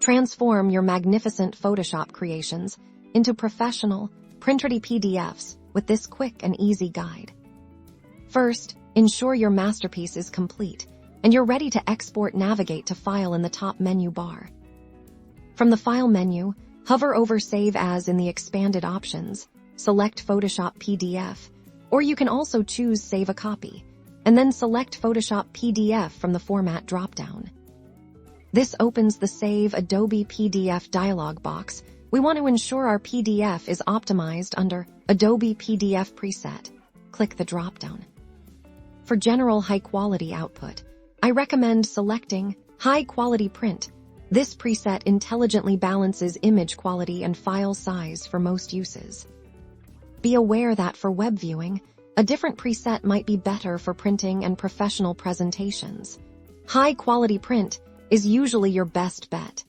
Transform your magnificent Photoshop creations into professional, print-ready PDFs with this quick and easy guide. First, ensure your masterpiece is complete and you're ready to export. Navigate to File in the top menu bar. From the File menu, hover over Save As in the expanded options, select Photoshop PDF, or you can also choose Save a Copy, and then select Photoshop PDF from the Format dropdown. This opens the Save Adobe PDF dialog box. We want to ensure our PDF is optimized under Adobe PDF preset. Click the dropdown. For general high-quality output, I recommend selecting High Quality Print. This preset intelligently balances image quality and file size for most uses. Be aware that for web viewing, a different preset might be better for printing and professional presentations. High Quality Print is usually your best bet.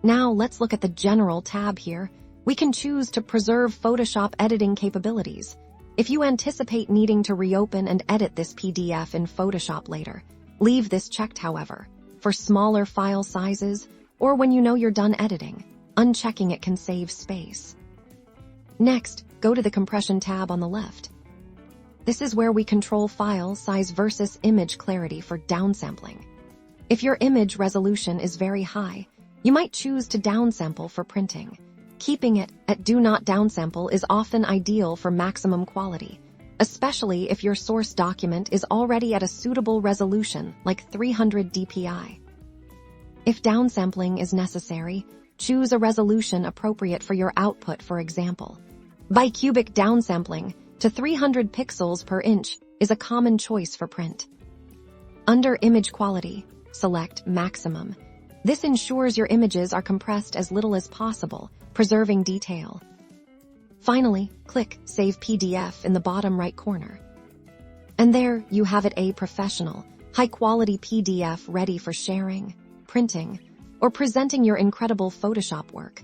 Now let's look at the General tab here. We can choose to preserve Photoshop editing capabilities. If you anticipate needing to reopen and edit this PDF in Photoshop later, leave this checked. However, for smaller file sizes or when you know you're done editing, unchecking it can save space. Next, go to the Compression tab on the left. This is where we control file size versus image clarity for downsampling. If your image resolution is very high, you might choose to downsample for printing. Keeping it at Do Not Downsample is often ideal for maximum quality, especially if your source document is already at a suitable resolution like 300 dpi. If downsampling is necessary, choose a resolution appropriate for your output. For example, bicubic downsampling to 300 pixels per inch is a common choice for print. Under Image Quality, select Maximum. This ensures your images are compressed as little as possible, preserving detail. Finally, click Save PDF in the bottom right corner. And there you have it, a professional, high-quality PDF ready for sharing, printing, or presenting your incredible Photoshop work.